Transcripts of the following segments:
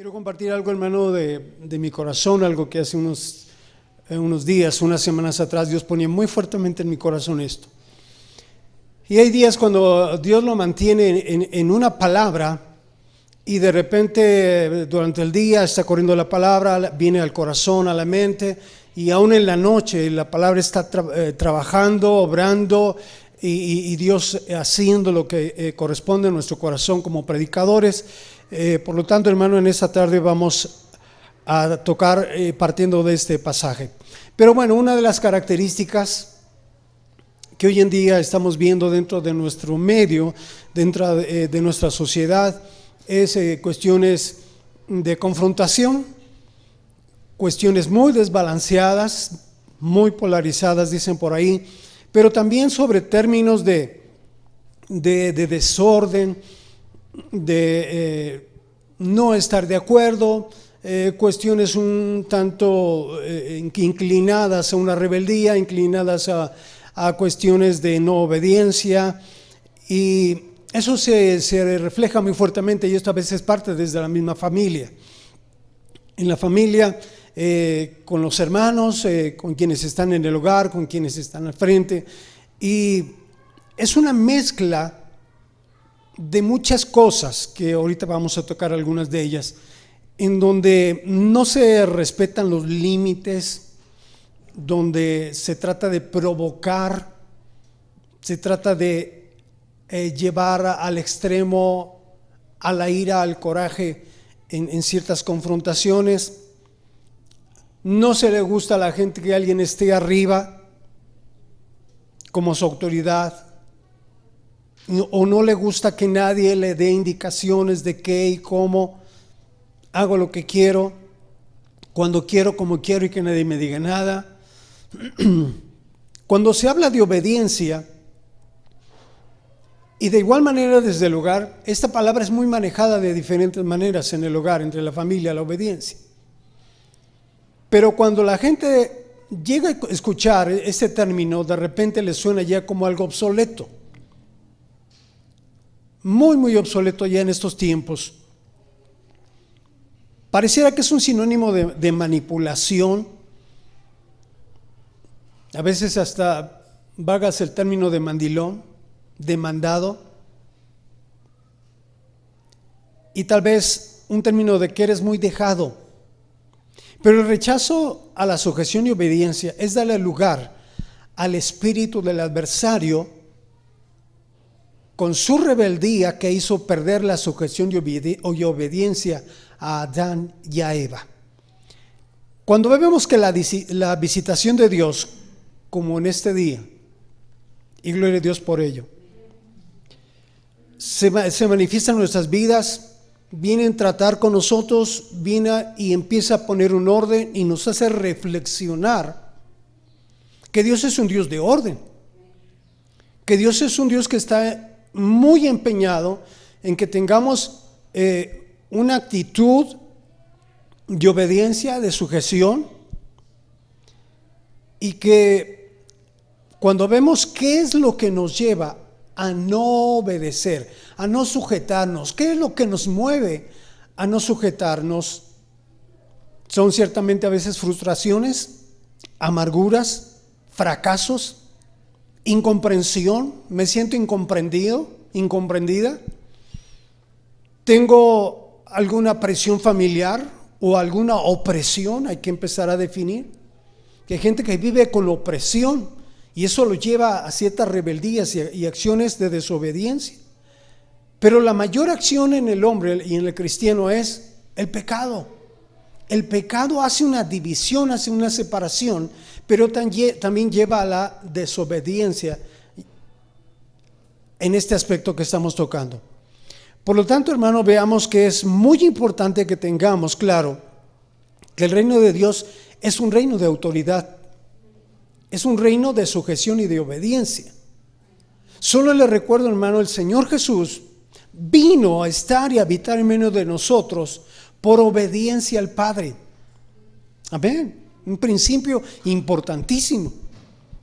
Quiero compartir algo, hermano, de mi corazón, algo que hace unos días, unas semanas atrás, Dios ponía muy fuertemente en mi corazón esto. Y hay días cuando Dios lo mantiene en una palabra y de repente durante el día está corriendo la palabra, viene al corazón, a la mente, y aún en la noche la palabra está trabajando, obrando, y Dios haciendo lo que corresponde a nuestro corazón como predicadores. Por lo tanto, hermano, en esta tarde vamos a tocar partiendo de este pasaje. Pero bueno, una de las características que hoy en día estamos viendo dentro de nuestro medio, dentro de nuestra sociedad, es cuestiones de confrontación, cuestiones muy desbalanceadas, muy polarizadas, dicen por ahí, pero también sobre términos de desorden, de no estar de acuerdo, cuestiones un tanto inclinadas a una rebeldía, inclinadas a cuestiones de no obediencia, y eso se refleja muy fuertemente, y esto a veces parte desde la misma familia. En la familia, con los hermanos, con quienes están en el hogar, con quienes están al frente, y es una mezcla de muchas cosas que ahorita vamos a tocar algunas de ellas, en donde no se respetan los límites, donde se trata de provocar, se trata de llevar al extremo a la ira, al coraje en ciertas confrontaciones. No se le gusta a la gente que alguien esté arriba como su autoridad, o no le gusta que nadie le dé indicaciones de qué y cómo. Hago lo que quiero, cuando quiero, como quiero, y que nadie me diga nada. Cuando se habla de obediencia, y de igual manera desde el hogar, esta palabra es muy manejada de diferentes maneras en el hogar, entre la familia, la obediencia. Pero cuando la gente llega a escuchar este término, de repente le suena ya como algo obsoleto. Muy, muy obsoleto ya en estos tiempos. Pareciera que es un sinónimo de manipulación. A veces hasta vagas el término de mandilón, demandado. Y tal vez un término de que eres muy dejado. Pero el rechazo a la sujeción y obediencia es darle lugar al espíritu del adversario, con su rebeldía que hizo perder la sujeción y obediencia a Adán y a Eva. Cuando vemos que la visitación de Dios, como en este día, y gloria a Dios por ello, se manifiesta en nuestras vidas, viene a tratar con nosotros, viene y empieza a poner un orden y nos hace reflexionar que Dios es un Dios de orden, que Dios es un Dios que está muy empeñado en que tengamos una actitud de obediencia, de sujeción, y que cuando vemos qué es lo que nos lleva a no obedecer, a no sujetarnos, qué es lo que nos mueve a no sujetarnos, son ciertamente a veces frustraciones, amarguras, fracasos, incomprensión. Me siento incomprendido, incomprendida. Tengo alguna presión familiar o alguna opresión, hay que empezar a definir. Que hay gente que vive con opresión y eso lo lleva a ciertas rebeldías y acciones de desobediencia. Pero la mayor acción en el hombre y en el cristiano es el pecado. El pecado hace una división, hace una separación, pero también lleva a la desobediencia en este aspecto que estamos tocando. Por lo tanto, hermano, veamos que es muy importante que tengamos claro que el reino de Dios es un reino de autoridad, es un reino de sujeción y de obediencia. Solo le recuerdo, hermano, el Señor Jesús vino a estar y a habitar en medio de nosotros por obediencia al Padre. Amén. Un principio importantísimo.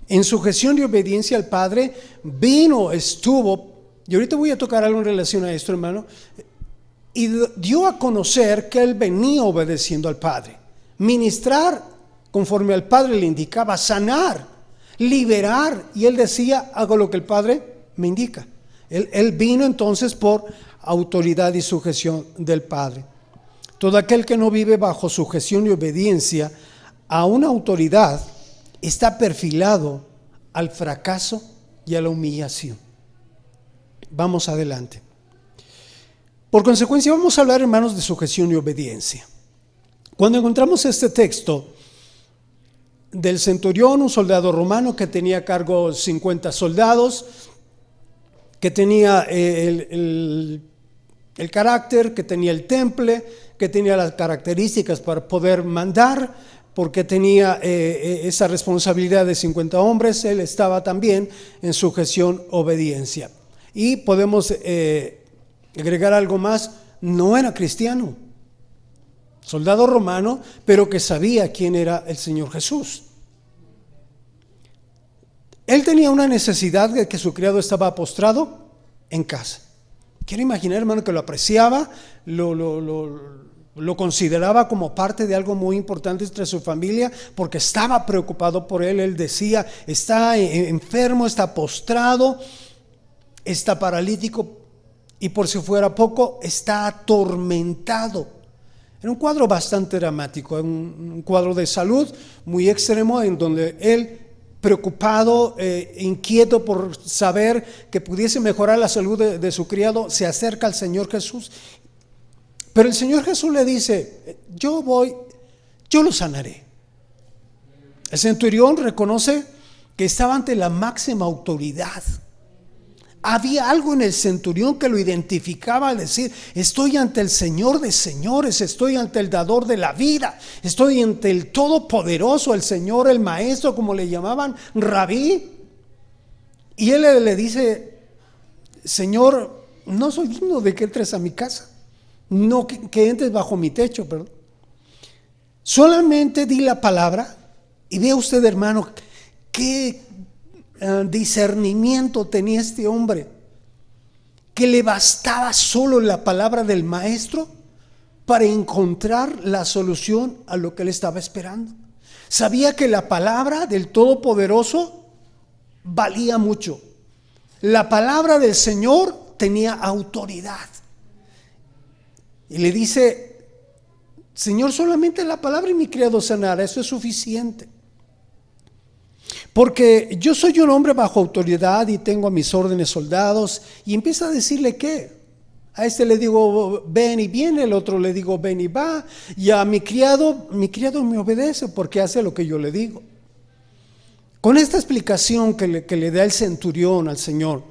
En sujeción y obediencia al Padre vino, estuvo, y ahorita voy a tocar algo en relación a esto, hermano. y dio a conocer que él venía obedeciendo al Padre. Ministrar conforme al Padre le indicaba, sanar, liberar, y él decía, hago lo que el Padre me indica. Él vino entonces por autoridad y sujeción del Padre. Todo aquel que no vive bajo sujeción y obediencia a una autoridad está perfilado al fracaso y a la humillación. Vamos adelante. Por consecuencia, vamos a hablar, hermanos, de sujeción y obediencia. Cuando encontramos este texto del centurión, un soldado romano que tenía a cargo 50 soldados, que tenía el carácter, que tenía el temple, que tenía las características para poder mandar, porque tenía esa responsabilidad de 50 hombres, él estaba también en sujeción, obediencia. Y podemos agregar algo más, no era cristiano, soldado romano, pero que sabía quién era el Señor Jesús. Él tenía una necesidad de que su criado estaba postrado en casa. Quiero imaginar, hermano, que lo apreciaba, lo consideraba como parte de algo muy importante entre su familia, porque estaba preocupado por él. Él decía, está enfermo, está postrado, está paralítico y por si fuera poco, está atormentado. Era un cuadro bastante dramático, un cuadro de salud muy extremo, en donde él, preocupado, inquieto por saber que pudiese mejorar la salud de su criado, se acerca al Señor Jesús. Pero el Señor Jesús le dice, yo lo sanaré. El centurión reconoce que estaba ante la máxima autoridad. Había algo en el centurión que lo identificaba al decir, estoy ante el Señor de señores, estoy ante el dador de la vida, estoy ante el todopoderoso, el Señor, el maestro, como le llamaban, rabí. Y él le dice, Señor, no soy digno de que entres a mi casa, no que entres bajo mi techo, perdón. Solamente di la palabra. Y vea usted, hermano, qué discernimiento tenía este hombre, que le bastaba solo la palabra del maestro para encontrar la solución a lo que él estaba esperando. Sabía que la palabra del Todopoderoso valía mucho. La palabra del Señor tenía autoridad. Y le dice, Señor, solamente la palabra y mi criado sanará, eso es suficiente. Porque yo soy un hombre bajo autoridad y tengo a mis órdenes soldados. Y empieza a decirle que a este le digo ven y viene, el otro le digo ven y va, y a mi criado me obedece porque hace lo que yo le digo. Con esta explicación que le da el centurión al Señor,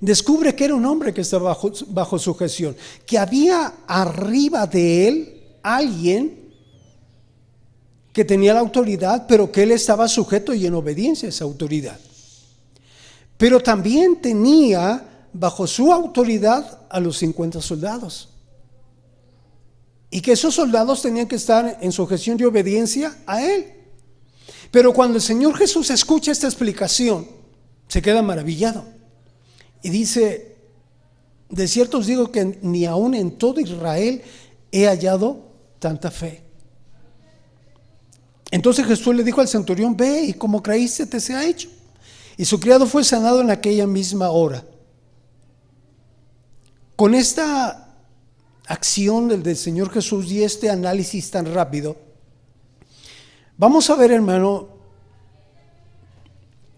descubre que era un hombre que estaba bajo sujeción, que había arriba de él alguien que tenía la autoridad, pero que él estaba sujeto y en obediencia a esa autoridad. Pero también tenía bajo su autoridad a los 50 soldados. Y que esos soldados tenían que estar en sujeción y obediencia a él. Pero cuando el Señor Jesús escucha esta explicación, se queda maravillado. Y dice, de cierto os digo que ni aún en todo Israel he hallado tanta fe. Entonces Jesús le dijo al centurión, ve y como creíste te sea hecho. Y su criado fue sanado en aquella misma hora. Con esta acción del Señor Jesús y este análisis tan rápido, vamos a ver, hermano,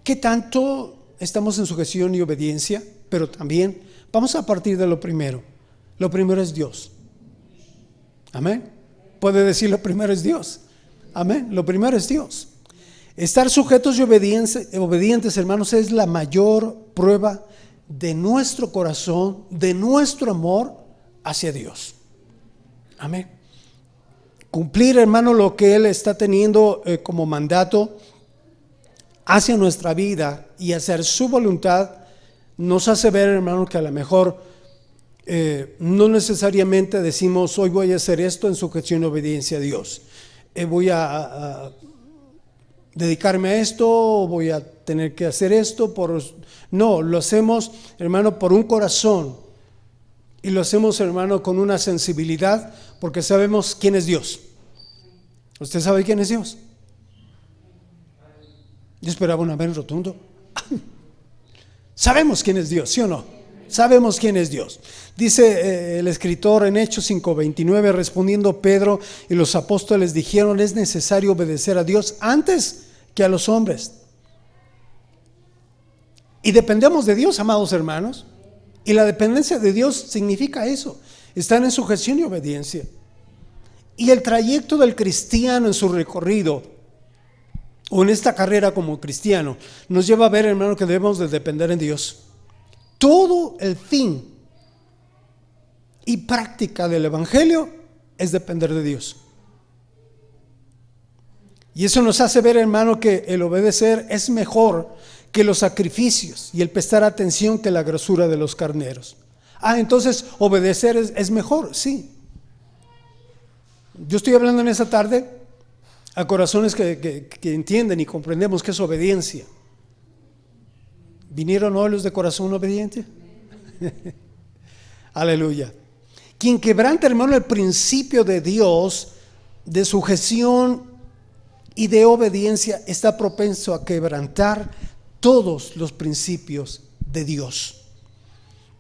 qué tanto estamos en sujeción y obediencia, pero también vamos a partir de lo primero. Lo primero es Dios. Amén. Puede decir lo primero es Dios. Amén. Lo primero es Dios. Estar sujetos y obedientes, hermanos, es la mayor prueba de nuestro corazón, de nuestro amor hacia Dios. Amén. Cumplir, hermano, lo que Él está teniendo como mandato hacia nuestra vida y hacer su voluntad nos hace ver, hermano, que a lo mejor no necesariamente decimos hoy voy a hacer esto en sujeción y obediencia a Dios. Voy a dedicarme a esto, voy a tener que hacer esto. No, lo hacemos, hermano, por un corazón Y lo hacemos, hermano, con una sensibilidad, porque sabemos quién es Dios. ¿Usted sabe quién es Dios? Yo esperaba un amén rotundo. Sabemos quién es Dios, ¿sí o no? Sabemos quién es Dios. Dice el escritor en Hechos 5:29, respondiendo Pedro y los apóstoles dijeron: es necesario obedecer a Dios antes que a los hombres. Y dependemos de Dios, amados hermanos. Y la dependencia de Dios significa eso: estar en sujeción y obediencia. Y el trayecto del cristiano en su recorrido, o en esta carrera como cristiano, nos lleva a ver, hermano, que debemos de depender en Dios. Todo el fin y práctica del evangelio es depender de Dios. Y eso nos hace ver, hermano, que el obedecer es mejor que los sacrificios y el prestar atención que la grosura de los carneros. Entonces obedecer es mejor, sí. Yo estoy hablando en esta tarde a corazones que entienden y comprendemos que es obediencia. ¿Vinieron hoy los de corazón obediente? Aleluya. Quien quebranta, hermano, el principio de Dios, de sujeción y de obediencia, está propenso a quebrantar todos los principios de Dios.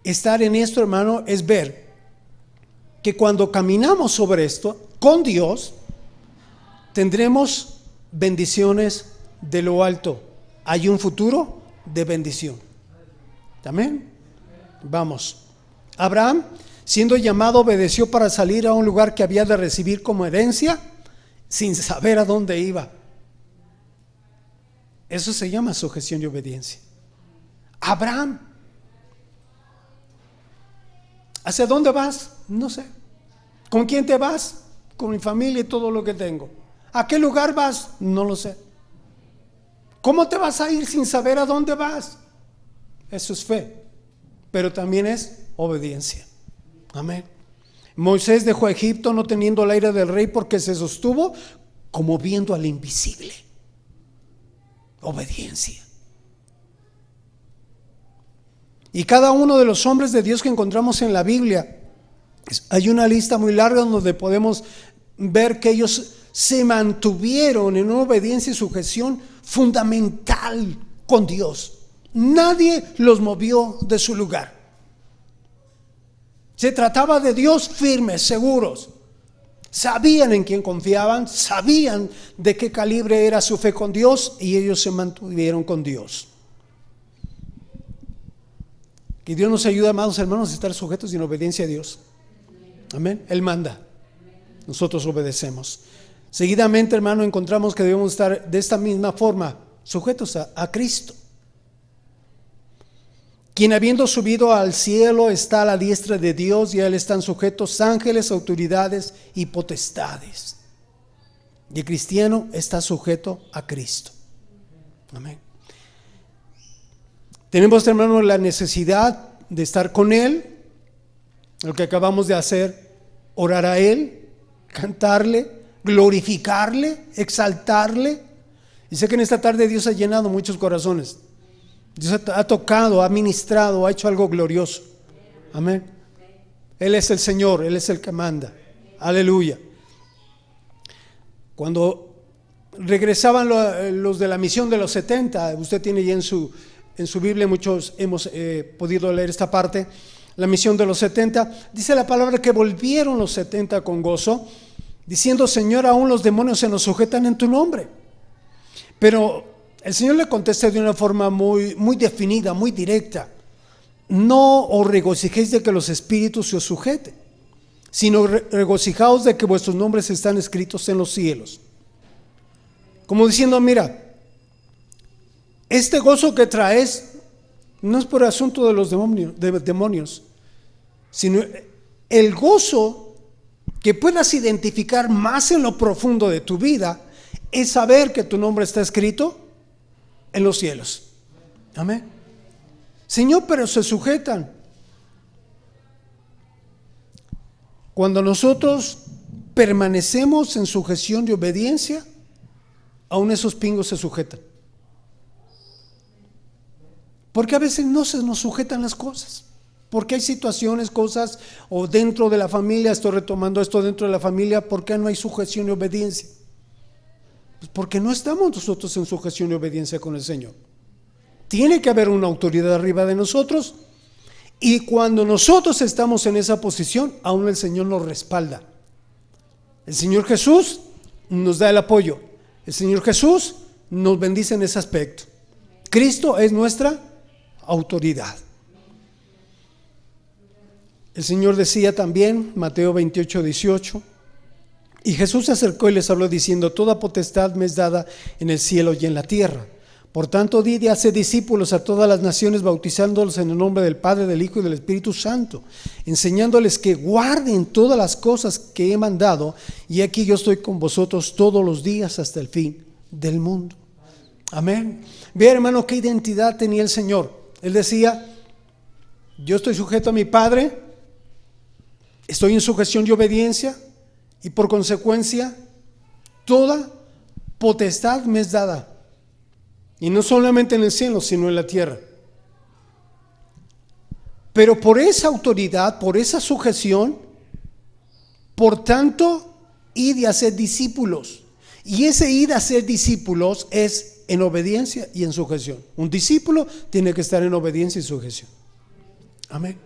Estar en esto, hermano, es ver que cuando caminamos sobre esto con Dios, tendremos bendiciones de lo alto. Hay un futuro de bendición. Amén. Vamos. Abraham, siendo llamado, obedeció para salir a un lugar que había de recibir como herencia, sin saber a dónde iba. Eso se llama sujeción y obediencia. Abraham, ¿hacia dónde vas? No sé. ¿Con quién te vas? Con mi familia y todo lo que tengo. ¿A qué lugar vas? No lo sé. ¿Cómo te vas a ir sin saber a dónde vas? Eso es fe, pero también es obediencia. Amén. Moisés dejó a Egipto no teniendo la ira del rey, porque se sostuvo como viendo al invisible. Obediencia. Y cada uno de los hombres de Dios que encontramos en la Biblia, hay una lista muy larga donde podemos ver que ellos se mantuvieron en una obediencia y sujeción fundamental con Dios. Nadie los movió de su lugar. Se trataba de Dios firmes, seguros. Sabían en quién confiaban, sabían de qué calibre era su fe con Dios, y ellos se mantuvieron con Dios. Que Dios nos ayude, amados hermanos, a estar sujetos y en obediencia a Dios. Amén. Él manda, nosotros obedecemos. Seguidamente, hermano, encontramos que debemos estar de esta misma forma sujetos a Cristo, quien, habiendo subido al cielo, está a la diestra de Dios, y a él están sujetos ángeles, autoridades y potestades. Y el cristiano está sujeto a Cristo. Amén. Tenemos, hermano, la necesidad de estar con Él, lo que acabamos de hacer: orar a Él, cantarle, glorificarle, exaltarle. Y sé que en esta tarde Dios ha llenado muchos corazones. Dios ha tocado, ha ministrado, ha hecho algo glorioso. Amén. Él es el Señor, Él es el que manda. Aleluya. Cuando regresaban los de la misión de los 70, usted tiene ya en su Biblia, muchos hemos podido leer esta parte, la misión de los 70, dice la palabra que volvieron los 70 con gozo, diciendo: Señor, aún los demonios se nos sujetan en tu nombre. Pero el Señor le contesta de una forma muy definida, muy directa: no os regocijéis de que los espíritus se os sujeten, sino regocijaos de que vuestros nombres están escritos en los cielos. Como diciendo: mira, este gozo que traes no es por asunto de los demonios, sino el gozo que puedas identificar más en lo profundo de tu vida es saber que tu nombre está escrito en los cielos. Amén. Señor, pero se sujetan. Cuando nosotros permanecemos en sujeción y obediencia, aún esos pingos se sujetan. Porque a veces no se nos sujetan las cosas. Porque hay situaciones, cosas, o dentro de la familia, estoy retomando esto dentro de la familia, ¿por qué no hay sujeción y obediencia? Pues porque no estamos nosotros en sujeción y obediencia con el Señor. Tiene que haber una autoridad arriba de nosotros, y cuando nosotros estamos en esa posición, aún el Señor nos respalda. El Señor Jesús nos da el apoyo. El Señor Jesús nos bendice en ese aspecto. Cristo es nuestra autoridad. El Señor decía también, Mateo 28:18, y Jesús se acercó y les habló diciendo: toda potestad me es dada en el cielo y en la tierra. Por tanto, id y haced discípulos a todas las naciones, bautizándolos en el nombre del Padre, del Hijo y del Espíritu Santo, enseñándoles que guarden todas las cosas que he mandado, y aquí yo estoy con vosotros todos los días hasta el fin del mundo. Amén. Vean, hermano, qué identidad tenía el Señor. Él decía: yo estoy sujeto a mi Padre, estoy en sujeción y obediencia, y por consecuencia toda potestad me es dada. Y no solamente en el cielo, sino en la tierra. Pero por esa autoridad, por esa sujeción, por tanto, id y haced discípulos. Y ese id a ser discípulos es en obediencia y en sujeción. Un discípulo tiene que estar en obediencia y sujeción. Amén.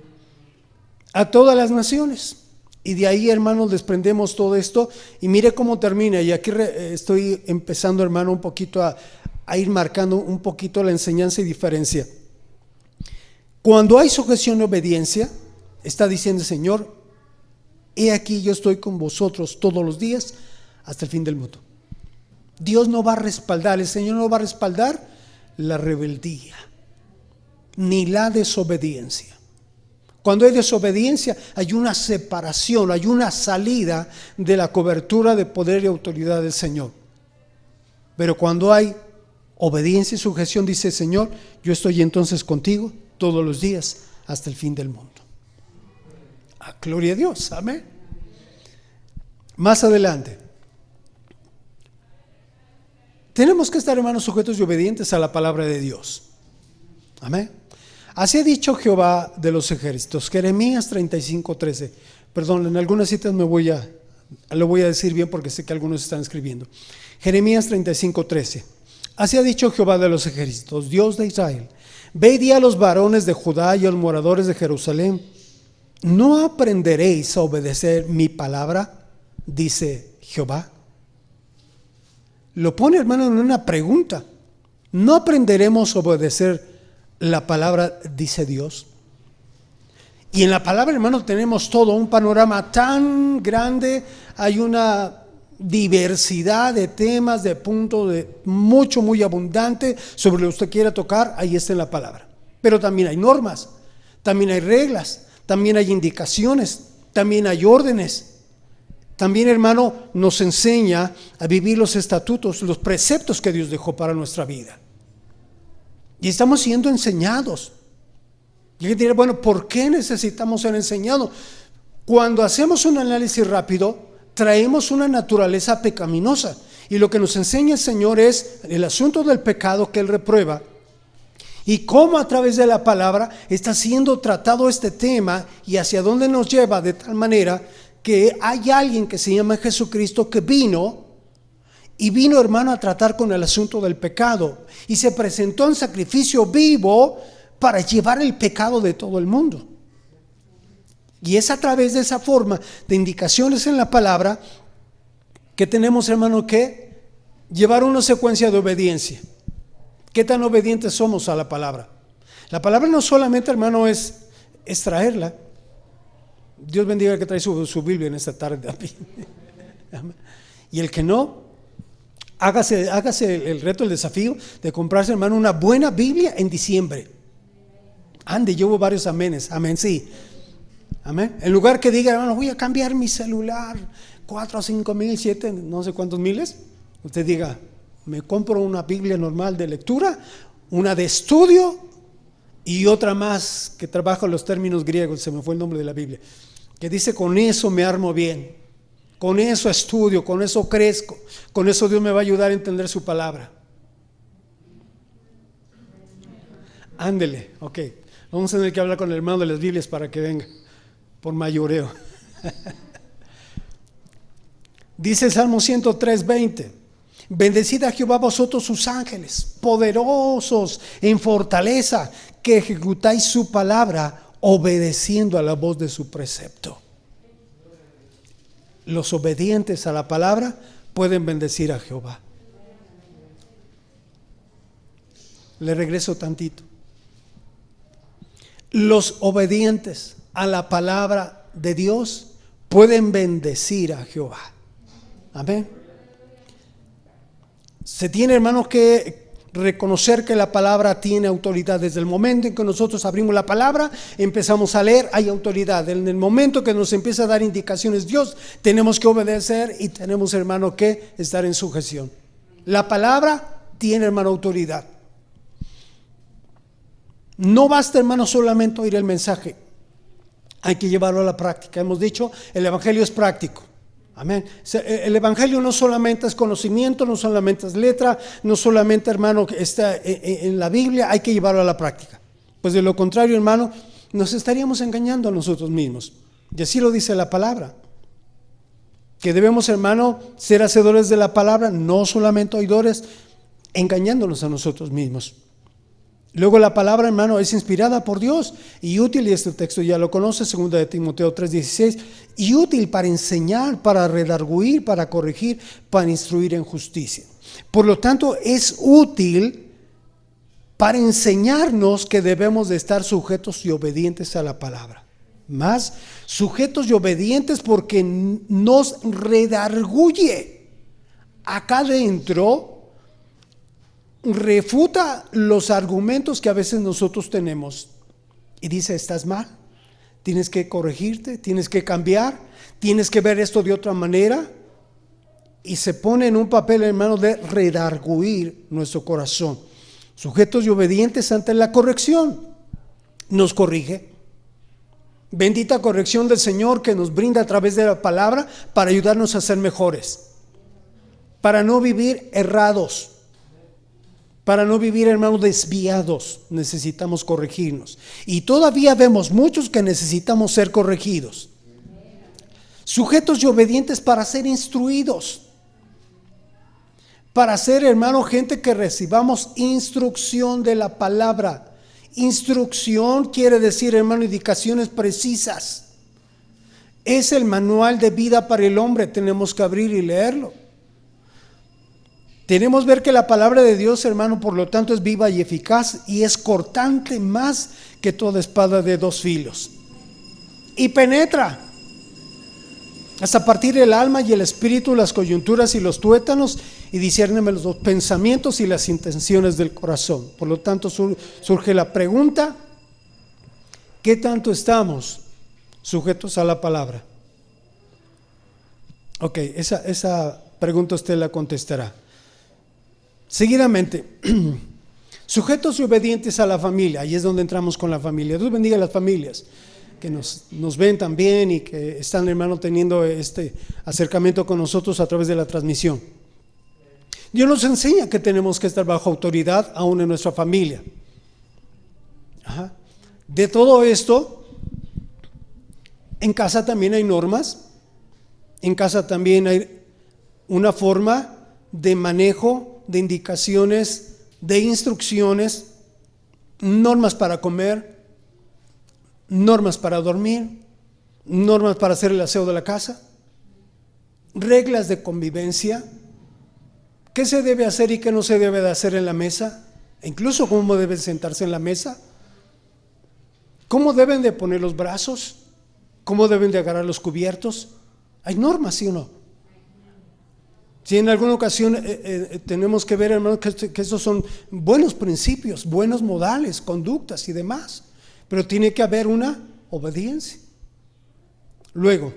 A todas las naciones. Y de ahí, hermanos, desprendemos todo esto. Y mire cómo termina. Y aquí estoy empezando, hermano, un poquito a ir marcando un poquito la enseñanza y diferencia. Cuando hay sujeción y obediencia, está diciendo el Señor: he aquí yo estoy con vosotros todos los días hasta el fin del mundo. Dios no va a respaldar, el Señor no va a respaldar la rebeldía ni la desobediencia. Cuando hay desobediencia, hay una separación, hay una salida de la cobertura de poder y autoridad del Señor. Pero cuando hay obediencia y sujeción, dice el Señor: yo estoy entonces contigo todos los días hasta el fin del mundo. Gloria a Dios, amén. Más adelante, tenemos que estar, hermanos, sujetos y obedientes a la palabra de Dios. Amén. Así ha dicho Jehová de los ejércitos. Jeremías 35:13. Perdón, en algunas citas lo voy a decir bien porque sé que algunos están escribiendo. Jeremías 35:13. Así ha dicho Jehová de los ejércitos, Dios de Israel: ve y di a los varones de Judá y a los moradores de Jerusalén: ¿no aprenderéis a obedecer mi palabra? Dice Jehová. Lo pone, hermano, en una pregunta. ¿No aprenderemos a obedecer la palabra? Dice Dios. Y en la palabra, hermano, tenemos todo un panorama tan grande. Hay una diversidad de temas, de puntos, de mucho, muy abundante sobre lo que usted quiera tocar. Ahí está en la palabra. Pero también hay normas, también hay reglas, también hay indicaciones, también hay órdenes. También, hermano, nos enseña a vivir los estatutos, los preceptos que Dios dejó para nuestra vida. Y estamos siendo enseñados. Y alguien dirá: bueno, ¿por qué necesitamos ser enseñados? Cuando hacemos un análisis rápido, traemos una naturaleza pecaminosa. Y lo que nos enseña el Señor es el asunto del pecado que Él reprueba. Y cómo a través de la palabra está siendo tratado este tema y hacia dónde nos lleva, de tal manera que hay alguien que se llama Jesucristo que vino, hermano, a tratar con el asunto del pecado, y se presentó en sacrificio vivo para llevar el pecado de todo el mundo. Y es a través de esa forma de indicaciones en la palabra que tenemos, hermano, que llevar una secuencia de obediencia. ¿Qué tan obedientes somos a la palabra? La palabra no solamente, hermano, es traerla. Dios bendiga al que trae su Biblia en esta tarde también. Y el que no, hágase el reto, el desafío de comprarse, hermano, una buena Biblia en diciembre. Ande, yo hubo varios amenes. Amén, sí. Amén. En lugar que diga: hermano, voy a cambiar mi celular, 4 o 5 mil, 7, no sé cuántos miles. Usted diga: me compro una Biblia normal de lectura, una de estudio y otra más que trabaja los términos griegos. Se me fue el nombre de la Biblia, que dice: con eso me armo bien, con eso estudio, con eso crezco, con eso Dios me va a ayudar a entender su palabra. Ándele, ok. Vamos a tener que hablar con el hermano de las Biblias para que venga, por mayoreo. Dice Salmo 103:20: bendecid a Jehová vosotros sus ángeles, poderosos en fortaleza, que ejecutáis su palabra, obedeciendo a la voz de su precepto. Los obedientes a la palabra pueden bendecir a Jehová. Le regreso tantito. Los obedientes a la palabra de Dios pueden bendecir a Jehová. Amén. Se tiene, hermanos, que reconocer que la palabra tiene autoridad. Desde el momento en que nosotros abrimos la palabra, empezamos a leer, hay autoridad. En el momento que nos empieza a dar indicaciones Dios, tenemos que obedecer y tenemos, hermano, que estar en sujeción. La palabra tiene, hermano, autoridad. No basta, hermano, solamente oír el mensaje, hay que llevarlo a la práctica. Hemos dicho, el evangelio es práctico. Amén. El evangelio no solamente es conocimiento, no solamente es letra, no solamente, hermano, está en la Biblia, hay que llevarlo a la práctica. Pues de lo contrario, hermano, nos estaríamos engañando a nosotros mismos. Y así lo dice la palabra, que debemos, hermano, ser hacedores de la palabra, no solamente oidores, engañándonos a nosotros mismos. Luego la palabra, hermano, es inspirada por Dios y útil, y este texto ya lo conoce, 2 de Timoteo 3:16, y útil para enseñar, para redarguir, para corregir, para instruir en justicia. Por lo tanto, es útil para enseñarnos que debemos de estar sujetos y obedientes a la palabra. Más sujetos y obedientes porque nos redarguye. Acá adentro refuta los argumentos que a veces nosotros tenemos y dice: estás mal, tienes que corregirte, tienes que cambiar, tienes que ver esto de otra manera, y se pone en un papel, hermano, de redarguir nuestro corazón. Sujetos y obedientes ante la corrección, nos corrige. Bendita corrección del Señor que nos brinda a través de la palabra para ayudarnos a ser mejores, para no vivir errados. Para no vivir, hermanos, desviados, necesitamos corregirnos. Y todavía vemos muchos que necesitamos ser corregidos. Sujetos y obedientes para ser instruidos. Para ser, hermano, gente que recibamos instrucción de la palabra. Instrucción quiere decir, hermano, indicaciones precisas. Es el manual de vida para el hombre, tenemos que abrir y leerlo. Tenemos que ver que la palabra de Dios, hermano, por lo tanto es viva y eficaz y es cortante más que toda espada de 2 filos. Y penetra hasta partir el alma y el espíritu, las coyunturas y los tuétanos, y discierne los pensamientos y las intenciones del corazón. Por lo tanto surge la pregunta: ¿qué tanto estamos sujetos a la palabra? Ok, esa pregunta usted la contestará. Seguidamente, sujetos y obedientes a la familia. Ahí es donde entramos con la familia. Dios bendiga a las familias que nos ven también y que están, hermano, teniendo este acercamiento con nosotros a través de la transmisión. Dios nos enseña que tenemos que estar bajo autoridad aún en nuestra familia. De todo esto, en casa también hay normas. En casa también hay una forma de manejo, de indicaciones, de instrucciones, normas para comer, normas para dormir, normas para hacer el aseo de la casa, reglas de convivencia, qué se debe hacer y qué no se debe de hacer en la mesa, e incluso cómo deben sentarse en la mesa, cómo deben de poner los brazos, cómo deben de agarrar los cubiertos. Hay normas, ¿sí o no? Si en alguna ocasión tenemos que ver, hermano, que estos son buenos principios, buenos modales, conductas y demás, pero tiene que haber una obediencia. Luego,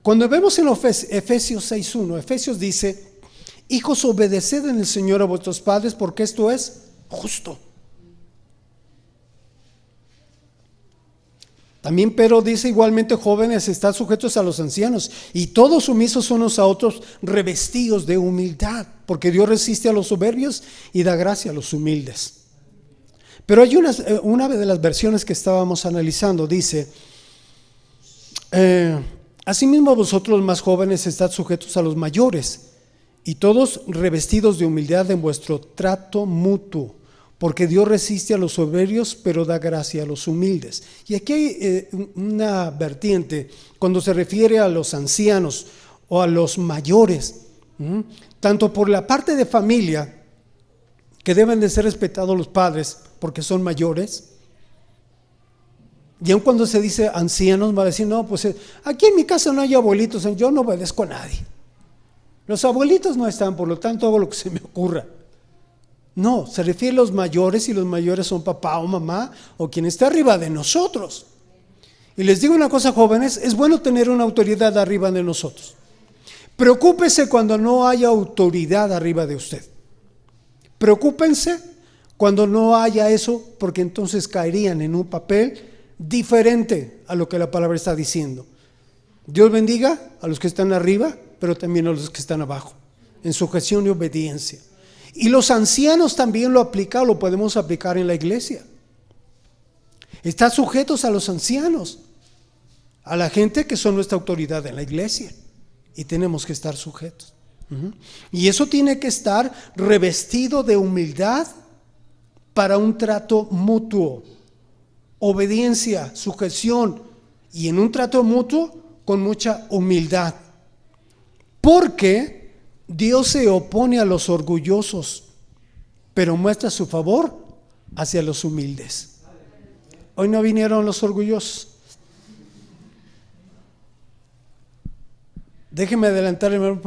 cuando vemos en Efesios 6:1, Efesios dice: hijos, obedeced en el Señor a vuestros padres, porque esto es justo. También Pedro dice: igualmente, jóvenes, estad sujetos a los ancianos, y todos sumisos unos a otros, revestidos de humildad, porque Dios resiste a los soberbios y da gracia a los humildes. Pero hay una de las versiones que estábamos analizando, dice, asimismo vosotros los más jóvenes estad sujetos a los mayores, y todos revestidos de humildad en vuestro trato mutuo, porque Dios resiste a los soberbios, pero da gracia a los humildes. Y aquí hay una vertiente cuando se refiere a los ancianos o a los mayores, tanto por la parte de familia, que deben de ser respetados los padres porque son mayores, y aun cuando se dice ancianos, va a decir, no, pues aquí en mi casa no hay abuelitos, yo no obedezco a nadie. Los abuelitos no están, por lo tanto hago lo que se me ocurra. No, se refiere a los mayores, y los mayores son papá o mamá o quien está arriba de nosotros. Y les digo una cosa, jóvenes, es bueno tener una autoridad arriba de nosotros. Preocúpese cuando no haya autoridad arriba de usted. Preocúpense cuando no haya eso, porque entonces caerían en un papel diferente a lo que la palabra está diciendo. Dios bendiga a los que están arriba, pero también a los que están abajo, en sujeción y obediencia. Y los ancianos también lo podemos aplicar en la iglesia. Están sujetos a los ancianos, a la gente que son nuestra autoridad en la iglesia, y tenemos que estar sujetos. Y eso tiene que estar revestido de humildad para un trato mutuo, obediencia, sujeción, y en un trato mutuo con mucha humildad. Porque Dios se opone a los orgullosos, pero muestra su favor hacia los humildes. Hoy no vinieron los orgullosos. Déjenme adelantar, hermano,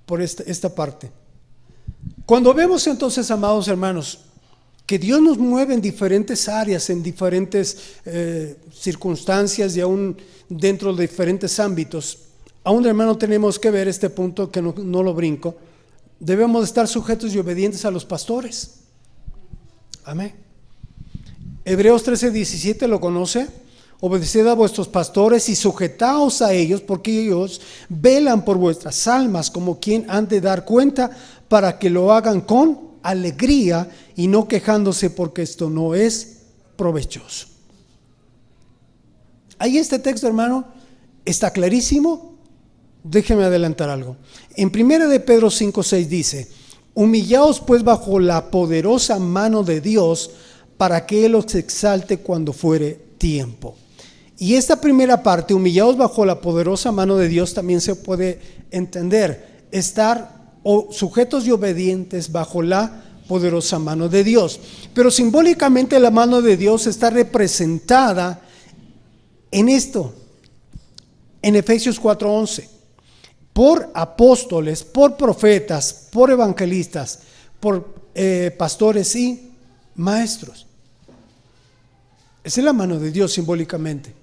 por esta parte. Cuando vemos entonces, amados hermanos, que Dios nos mueve en diferentes áreas, en diferentes circunstancias y aún dentro de diferentes ámbitos, aún, hermano, tenemos que ver este punto que no lo brinco. Debemos estar sujetos y obedientes a los pastores. Amén. Hebreos 13:17 lo conoce. Obedeced a vuestros pastores y sujetaos a ellos, porque ellos velan por vuestras almas como quien han de dar cuenta, para que lo hagan con alegría y no quejándose, porque esto no es provechoso. Ahí este texto, hermano, está clarísimo. Déjeme adelantar algo. En 1 de Pedro 5:6 dice: humillaos pues bajo la poderosa mano de Dios, para que Él os exalte cuando fuere tiempo. Y esta primera parte, humillaos bajo la poderosa mano de Dios, también se puede entender estar sujetos y obedientes bajo la poderosa mano de Dios. Pero simbólicamente la mano de Dios está representada en esto, en Efesios 4:11. Por apóstoles, por profetas, por evangelistas, por pastores y maestros. Esa es la mano de Dios simbólicamente.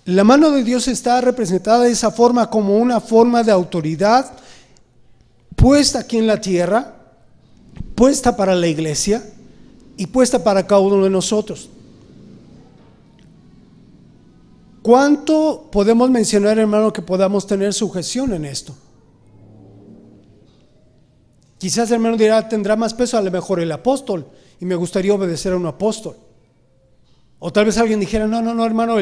La mano de Dios está representada de esa forma como una forma de autoridad puesta aquí en la tierra, puesta para la iglesia y puesta para cada uno de nosotros. ¿Cuánto podemos mencionar, hermano, que podamos tener sujeción en esto? Quizás, hermano, dirá, tendrá más peso a lo mejor el apóstol, y me gustaría obedecer a un apóstol. O tal vez alguien dijera, no, hermano,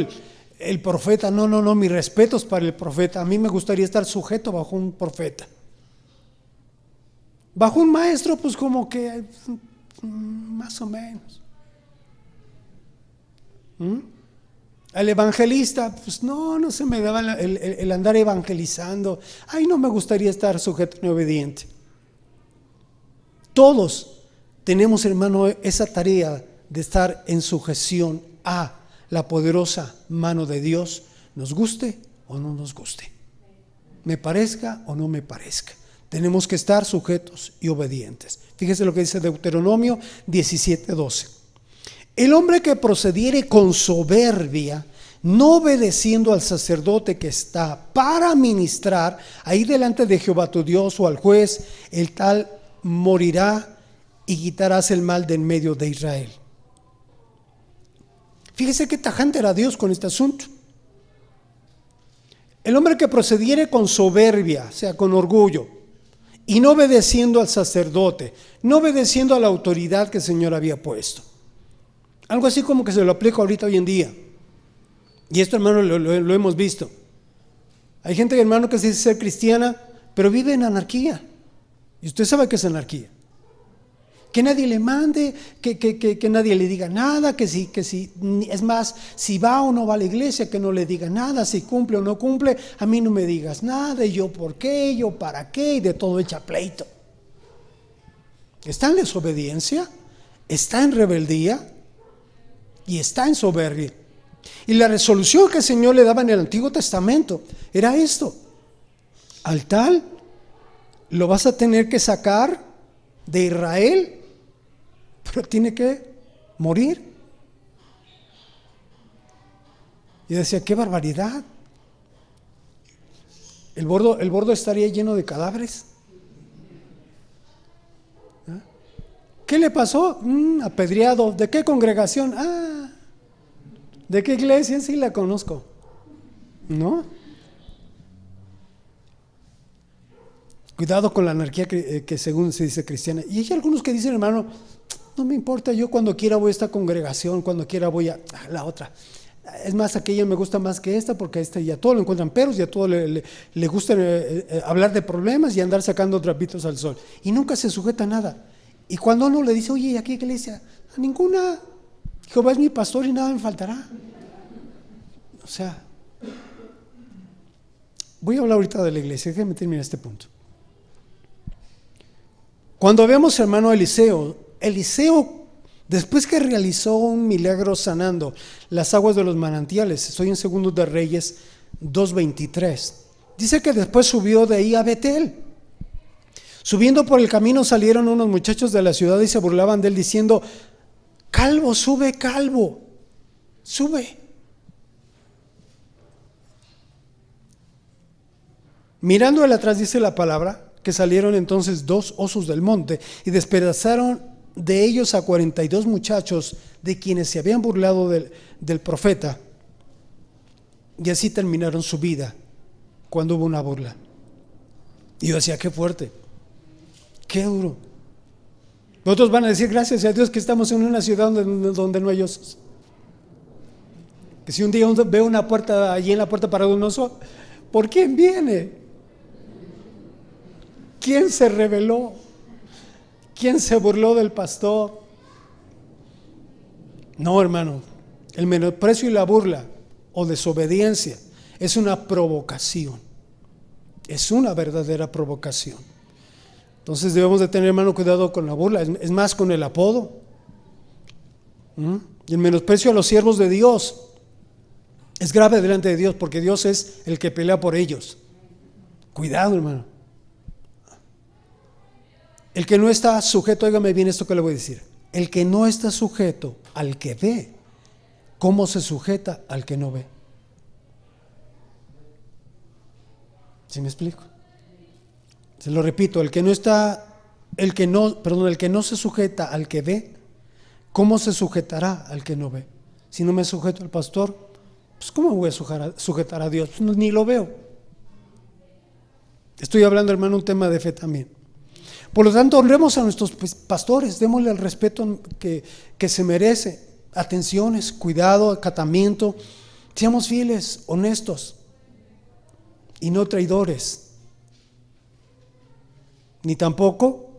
el profeta, no, mis respetos para el profeta. A mí me gustaría estar sujeto bajo un profeta. Bajo un maestro, pues como que más o menos. Al evangelista, pues no se me daba el andar evangelizando. Ay, no me gustaría estar sujeto y obediente. Todos tenemos, hermano, esa tarea de estar en sujeción a la poderosa mano de Dios, nos guste o no nos guste, me parezca o no me parezca. Tenemos que estar sujetos y obedientes. Fíjese lo que dice Deuteronomio 17:12. El hombre que procediere con soberbia, no obedeciendo al sacerdote que está para ministrar ahí delante de Jehová tu Dios, o al juez, el tal morirá, y quitarás el mal de en medio de Israel. Fíjese qué tajante era Dios con este asunto. El hombre que procediere con soberbia, o sea, con orgullo, y no obedeciendo al sacerdote, no obedeciendo a la autoridad que el Señor había puesto. Algo así como que se lo aplico ahorita hoy en día. Y esto, hermano, lo hemos visto. Hay gente, hermano, que se dice ser cristiana, pero vive en anarquía. Y usted sabe que es anarquía. Que nadie le mande, que nadie le diga nada, que si, es más, si va o no va a la iglesia, que no le diga nada, si cumple o no cumple, a mí no me digas nada, y yo por qué, yo para qué, y de todo echa pleito. Está en desobediencia, está en rebeldía y está en soberbia. Y la resolución que el Señor le daba en el Antiguo Testamento era esto: al tal lo vas a tener que sacar de Israel, pero tiene que morir. Y decía, qué barbaridad. El bordo estaría lleno de cadáveres. ¿Ah? ¿Qué le pasó? Apedreado. ¿De qué congregación? ¿De qué iglesia? Sí, la conozco. ¿No? Cuidado con la anarquía que según se dice cristiana. Y hay algunos que dicen, hermano, no me importa, yo cuando quiera voy a esta congregación, cuando quiera voy a la otra. Es más, aquella me gusta más que esta, porque a esta ya todo lo encuentran peros, ya todo le gusta hablar de problemas y andar sacando trapitos al sol. Y nunca se sujeta a nada. Y cuando uno le dice, oye, ¿a qué iglesia? A ninguna. Jehová es mi pastor y nada me faltará. O sea, voy a hablar ahorita de la iglesia, déjame terminar este punto. Cuando vemos, hermano, a Eliseo, después que realizó un milagro sanando las aguas de los manantiales, estoy en 2 de Reyes 2:23, dice que después subió de ahí a Betel. Subiendo por el camino salieron unos muchachos de la ciudad y se burlaban de él diciendo, calvo, sube, sube. Mirando él atrás, dice la palabra, que salieron entonces 2 osos del monte y despedazaron de ellos a 42 muchachos de quienes se habían burlado del profeta, y así terminaron su vida cuando hubo una burla. Y yo decía, qué fuerte, qué duro. Nosotros van a decir, gracias a Dios que estamos en una ciudad donde no hay osos. Que si un día veo una puerta, allí en la puerta parado un oso, ¿por quién viene? ¿Quién se rebeló? ¿Quién se burló del pastor? No, hermano, el menosprecio y la burla o desobediencia es una provocación, es una verdadera provocación. Entonces debemos de tener, hermano, cuidado con la burla, es más, con el apodo. Y el menosprecio a los siervos de Dios es grave delante de Dios, porque Dios es el que pelea por ellos. Cuidado, hermano. El que no está sujeto, óigame bien esto que le voy a decir, el que no está sujeto al que ve, ¿cómo se sujeta al que no ve? ¿Sí me explico? Se lo repito, el que no se sujeta al que ve, ¿cómo se sujetará al que no ve? Si no me sujeto al pastor, pues ¿cómo me voy a sujetar a Dios? Pues ni lo veo. Estoy hablando, hermano, un tema de fe también. Por lo tanto, honremos a nuestros pastores, démosle el respeto que se merece, atenciones, cuidado, acatamiento, seamos fieles, honestos y no traidores, ni tampoco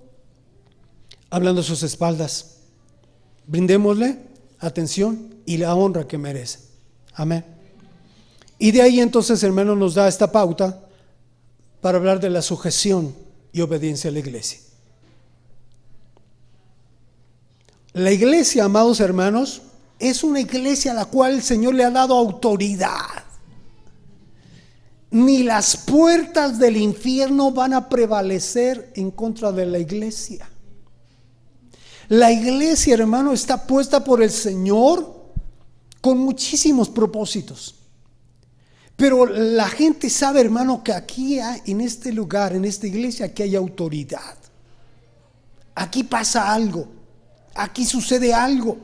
hablando a sus espaldas. Brindémosle atención y la honra que merece. Amén. Y de ahí entonces, hermano, nos da esta pauta para hablar de la sujeción y obediencia a la iglesia. La iglesia, amados hermanos, es una iglesia a la cual el Señor le ha dado autoridad. Ni las puertas del infierno van a prevalecer en contra de la iglesia. La iglesia, hermano, está puesta por el Señor con muchísimos propósitos. Pero la gente sabe, hermano, que aquí en este lugar, en esta iglesia, aquí hay autoridad. Aquí pasa algo. Aquí sucede algo.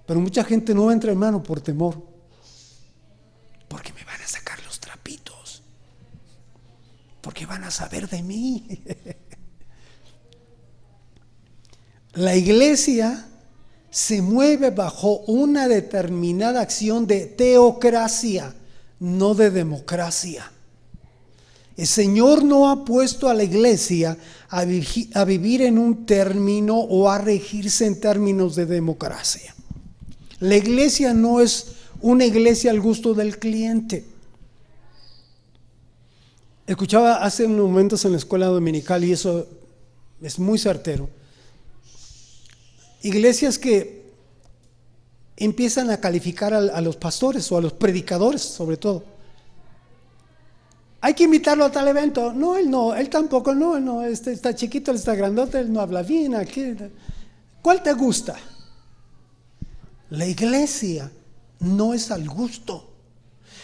Pero mucha gente no entra, hermano, por temor. Porque me van a sacar los trapitos. Porque van a saber de mí? La iglesia se mueve bajo una determinada acción de teocracia, no de democracia. El Señor no ha puesto a la iglesia a vivir en un término o a regirse en términos de democracia. La iglesia no es una iglesia al gusto del cliente. Escuchaba hace unos momentos en la escuela dominical, y eso es muy certero, iglesias que empiezan a calificar a los pastores o a los predicadores sobre todo. Hay que invitarlo a tal evento. No, él tampoco, no, está chiquito, él está grandote, él no habla bien. ¿Cuál te gusta? La iglesia no es al gusto.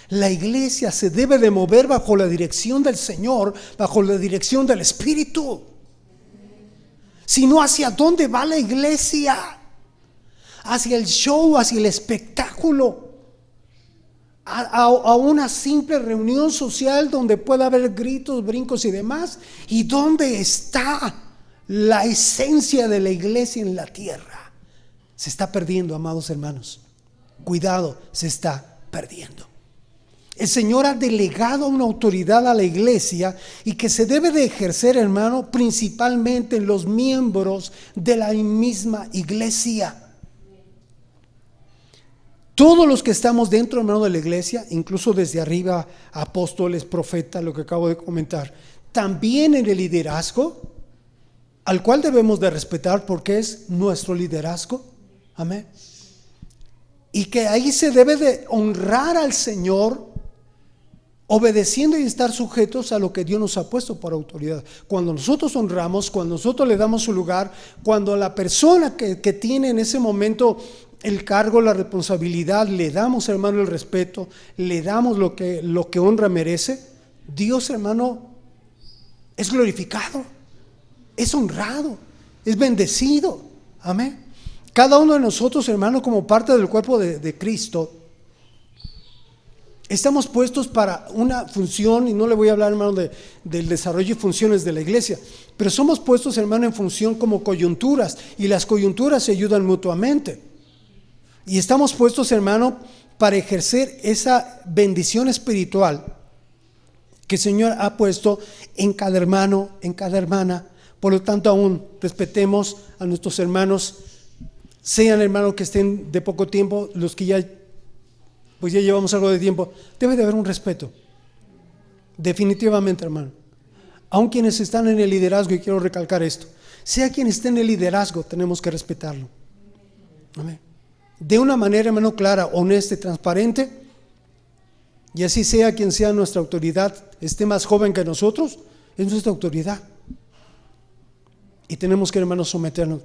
La iglesia se debe de mover bajo la dirección del Señor, bajo la dirección del Espíritu. Si no, ¿hacia dónde va la iglesia? Hacia el show, hacia el espectáculo. A una simple reunión social donde pueda haber gritos, brincos y demás. ¿Y dónde está la esencia de la iglesia en la tierra? Se está perdiendo, amados hermanos. Cuidado, se está perdiendo. El Señor ha delegado una autoridad a la iglesia y que se debe de ejercer, hermano, principalmente en los miembros de la misma iglesia. Todos los que estamos dentro, hermano, de la iglesia, incluso desde arriba, apóstoles, profetas, lo que acabo de comentar, también en el liderazgo, al cual debemos de respetar porque es nuestro liderazgo. Amén. Y que ahí se debe de honrar al Señor, obedeciendo y estar sujetos a lo que Dios nos ha puesto por autoridad. Cuando nosotros honramos, cuando nosotros le damos su lugar, cuando la persona que tiene en ese momento el cargo, la responsabilidad, le damos, hermano, el respeto, le damos lo que honra merece, Dios, hermano, es glorificado, es honrado, es bendecido. Amén. Cada uno de nosotros, hermano, como parte del cuerpo de Cristo, estamos puestos para una función, y no le voy a hablar, hermano, del desarrollo y funciones de la iglesia, pero somos puestos, hermano, en función como coyunturas, y las coyunturas se ayudan mutuamente. Y estamos puestos, hermano, para ejercer esa bendición espiritual que el Señor ha puesto en cada hermano, en cada hermana. Por lo tanto, aún respetemos a nuestros hermanos, sean hermanos que estén de poco tiempo, los que ya llevamos algo de tiempo. Debe de haber un respeto, definitivamente, hermano. Aun quienes están en el liderazgo, y quiero recalcar esto, sea quien esté en el liderazgo, tenemos que respetarlo. Amén. De una manera, hermano, clara, honesta y transparente, y así sea quien sea nuestra autoridad, esté más joven que nosotros, es nuestra autoridad. Y tenemos que, hermano, someternos.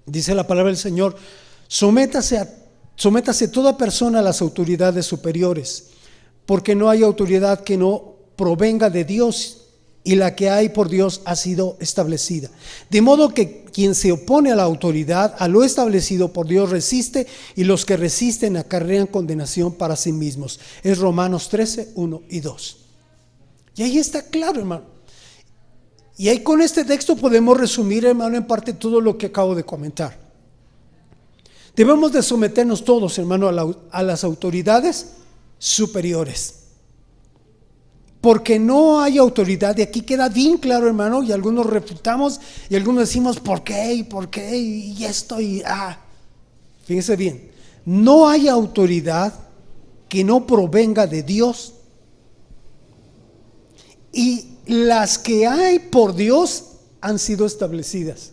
Dice la palabra del Señor: sométase toda persona a las autoridades superiores, porque no hay autoridad que no provenga de Dios, y la que hay por Dios ha sido establecida. De modo que quien se opone a la autoridad, a lo establecido por Dios, resiste, y los que resisten acarrean condenación para sí mismos. Es Romanos 13, 1 y 2. Y ahí está claro, hermano. Y ahí con este texto podemos resumir, hermano, en parte todo lo que acabo de comentar. Debemos de someternos todos, hermano, a las autoridades superiores. Porque no hay autoridad, y aquí queda bien claro, hermano, y algunos refutamos y algunos decimos ¿por qué? Y esto Fíjense bien, no hay autoridad que no provenga de Dios, y las que hay por Dios han sido establecidas.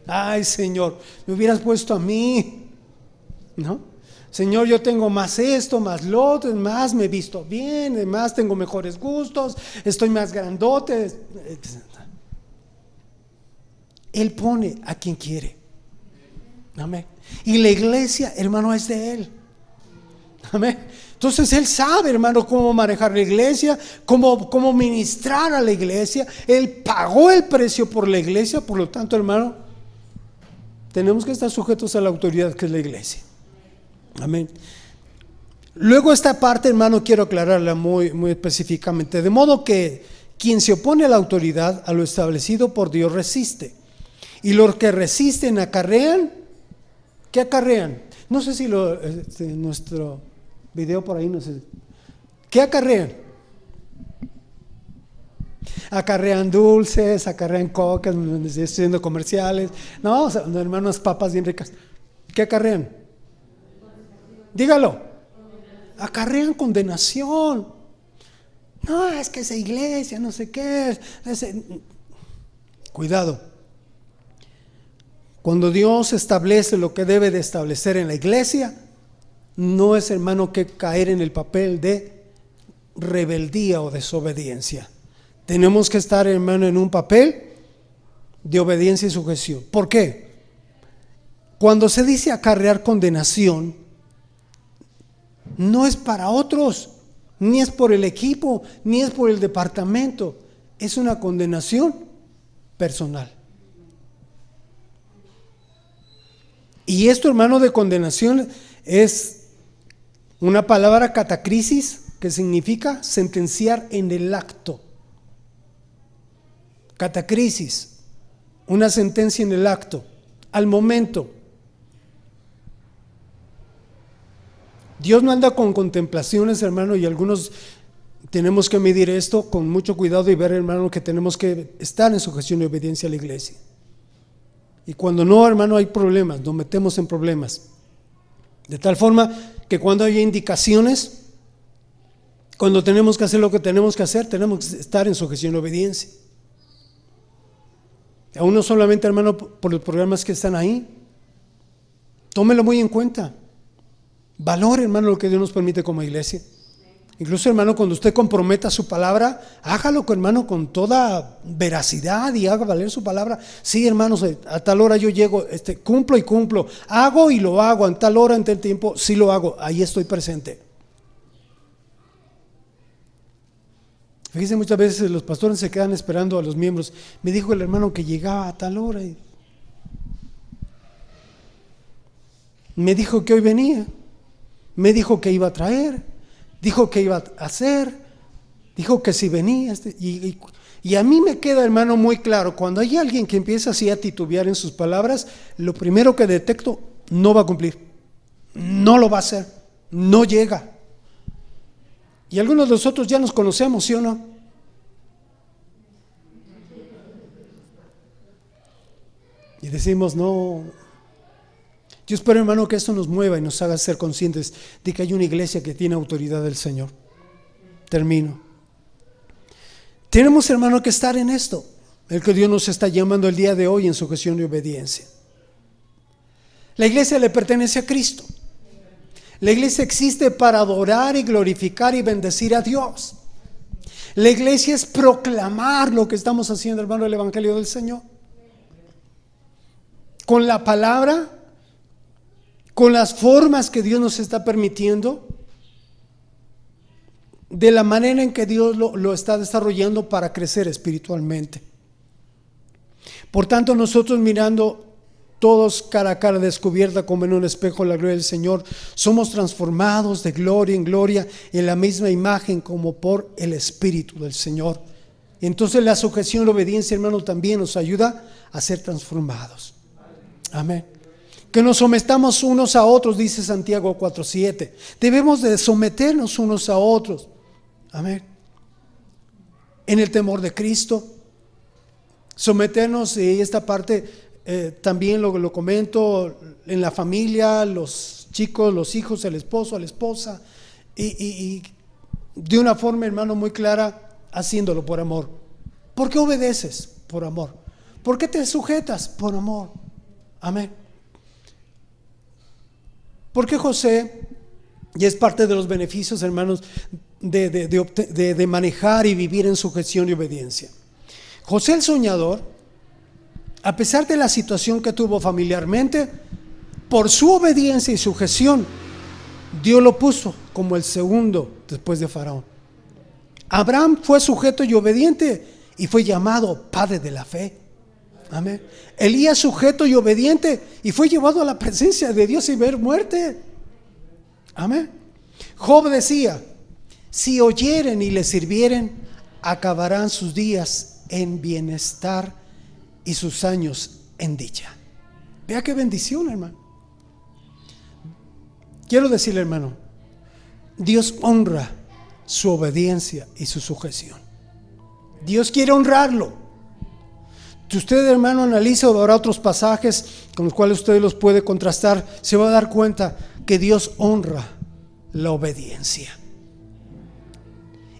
Ay, Señor, me hubieras puesto a mí, ¿no? Señor, yo tengo más esto, más lo otro, más me he visto bien, más tengo mejores gustos, estoy más grandote. Él pone a quien quiere. Amén. Y la iglesia, hermano, es de Él. Amén. Entonces Él sabe, hermano, cómo manejar la iglesia, cómo ministrar a la iglesia. Él pagó el precio por la iglesia, por lo tanto, hermano, tenemos que estar sujetos a la autoridad que es la iglesia. Amén. Luego esta parte, hermano, quiero aclararla muy, muy específicamente. De modo que Quien se opone a la autoridad, a lo establecido por Dios, resiste. Y los que resisten acarrean, ¿qué acarrean? No sé si nuestro video por ahí, no sé. ¿Qué acarrean? Acarrean dulces, acarrean cocas, estoy haciendo comerciales. No, o sea, hermanos, papas bien ricas. ¿Qué acarrean? Dígalo. Acarrean condenación. No, es que esa iglesia, no sé qué. Cuidado. Cuando Dios establece lo que debe de establecer en la iglesia, no es, hermano, que caer en el papel de rebeldía o desobediencia. Tenemos que estar, hermano, en un papel de obediencia y sujeción. ¿Por qué? Cuando se dice acarrear condenación, no es para otros, ni es por el equipo, ni es por el departamento, es una condenación personal. Y esto, hermano, de condenación es una palabra catacrisis, que significa sentenciar en el acto. Catacrisis, una sentencia en el acto, al momento. Dios no anda con contemplaciones, hermano, y algunos tenemos que medir esto con mucho cuidado y ver, hermano, que tenemos que estar en sujeción y obediencia a la iglesia. Y cuando no, hermano, hay problemas, nos metemos en problemas. De tal forma que cuando haya indicaciones, cuando tenemos que hacer lo que tenemos que hacer, tenemos que estar en sujeción y obediencia. Aún no solamente, hermano, por los programas que están ahí, tómelo muy en cuenta. Valore, hermano, lo que Dios nos permite como iglesia. Incluso, hermano, cuando usted comprometa su palabra, hágalo, hermano, con toda veracidad y haga valer su palabra. Sí, hermanos, a tal hora yo llego, cumplo y cumplo, hago y lo hago, en tal hora, en tal tiempo, sí lo hago, ahí estoy presente. Fíjense, muchas veces los pastores se quedan esperando a los miembros. Me dijo el hermano que llegaba a tal hora y me dijo que hoy venía, me dijo que iba a traer, dijo que iba a hacer, dijo que si venía. Y a mí me queda, hermano, muy claro, cuando hay alguien que empieza así a titubear en sus palabras, lo primero que detecto, no va a cumplir, no lo va a hacer, no llega. Y algunos de nosotros ya nos conocemos, ¿sí o no? Y decimos, no. Yo espero, hermano, que esto nos mueva y nos haga ser conscientes de que hay una iglesia que tiene autoridad del Señor. Termino. Tenemos, hermano, que estar en esto, el que Dios nos está llamando el día de hoy en sujeción y obediencia. La iglesia le pertenece a Cristo. La iglesia existe para adorar y glorificar y bendecir a Dios. La iglesia es proclamar lo que estamos haciendo, hermano, el Evangelio del Señor. Con la palabra, con las formas que Dios nos está permitiendo, de la manera en que Dios lo está desarrollando para crecer espiritualmente. Por tanto, nosotros mirando todos cara a cara descubierta como en un espejo la gloria del Señor, somos transformados de gloria en gloria en la misma imagen como por el Espíritu del Señor. Y entonces la sujeción y la obediencia, hermano, también nos ayuda a ser transformados. Amén. Que nos sometamos unos a otros, dice Santiago 4:7. Debemos de someternos unos a otros. Amén. En el temor de Cristo. Someternos, y esta parte también lo comento, en la familia, los chicos, los hijos, el esposo, la esposa, y de una forma, hermano, muy clara, haciéndolo por amor. ¿Por qué obedeces? Por amor. ¿Por qué te sujetas? Por amor. Amén. Porque José, y es parte de los beneficios, hermanos, de manejar y vivir en sujeción y obediencia. José el soñador, a pesar de la situación que tuvo familiarmente, por su obediencia y sujeción, Dios lo puso como el segundo después de Faraón. Abraham fue sujeto y obediente y fue llamado padre de la fe. Amén. Elías sujeto y obediente y fue llevado a la presencia de Dios sin ver muerte. Amén. Job decía: si oyeren y le sirvieren, acabarán sus días en bienestar y sus años en dicha. Vea qué bendición, hermano. Quiero decirle, hermano, Dios honra su obediencia y su sujeción. Dios quiere honrarlo. Si usted, hermano, analiza o habrá otros pasajes con los cuales usted los puede contrastar, se va a dar cuenta que Dios honra la obediencia.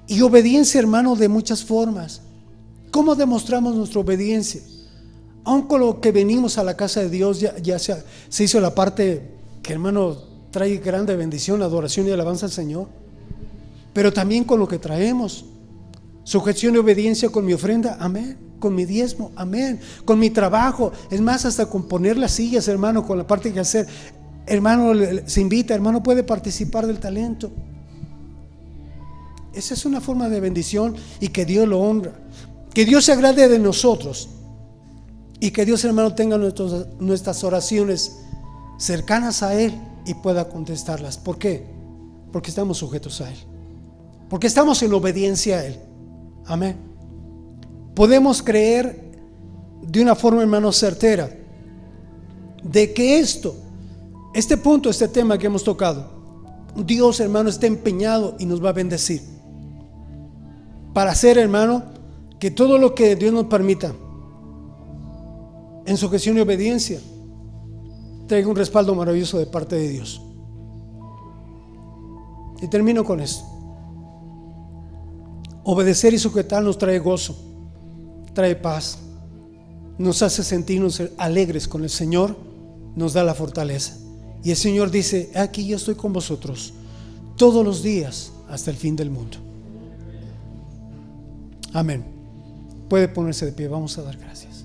Y obediencia, hermano, de muchas formas. ¿Cómo demostramos nuestra obediencia? Aun con lo que venimos a la casa de Dios, ya se hizo la parte que, hermano, trae grande bendición, adoración y alabanza al Señor. Pero también con lo que traemos. Sujeción y obediencia con mi ofrenda, amén. Con mi diezmo, amén. Con mi trabajo, es más, hasta con poner las sillas, hermano, con la parte que hacer. Hermano, se invita, hermano, puede participar del talento. Esa es una forma de bendición y que Dios lo honra. Que Dios se agrade de nosotros y que Dios, hermano, tenga nuestras oraciones cercanas a Él y pueda contestarlas. ¿Por qué? Porque estamos sujetos a Él, porque estamos en obediencia a Él. Amén. Podemos creer de una forma, hermano, certera de que este punto, este tema que hemos tocado, Dios, hermano, está empeñado y nos va a bendecir para hacer, hermano, que todo lo que Dios nos permita en sujeción y obediencia traiga un respaldo maravilloso de parte de Dios. Y termino con esto. Obedecer y sujetar nos trae gozo, trae paz, nos hace sentirnos alegres con el Señor, nos da la fortaleza. Y el Señor dice: aquí yo estoy con vosotros todos los días hasta el fin del mundo. Amén. Puede ponerse de pie, vamos a dar gracias.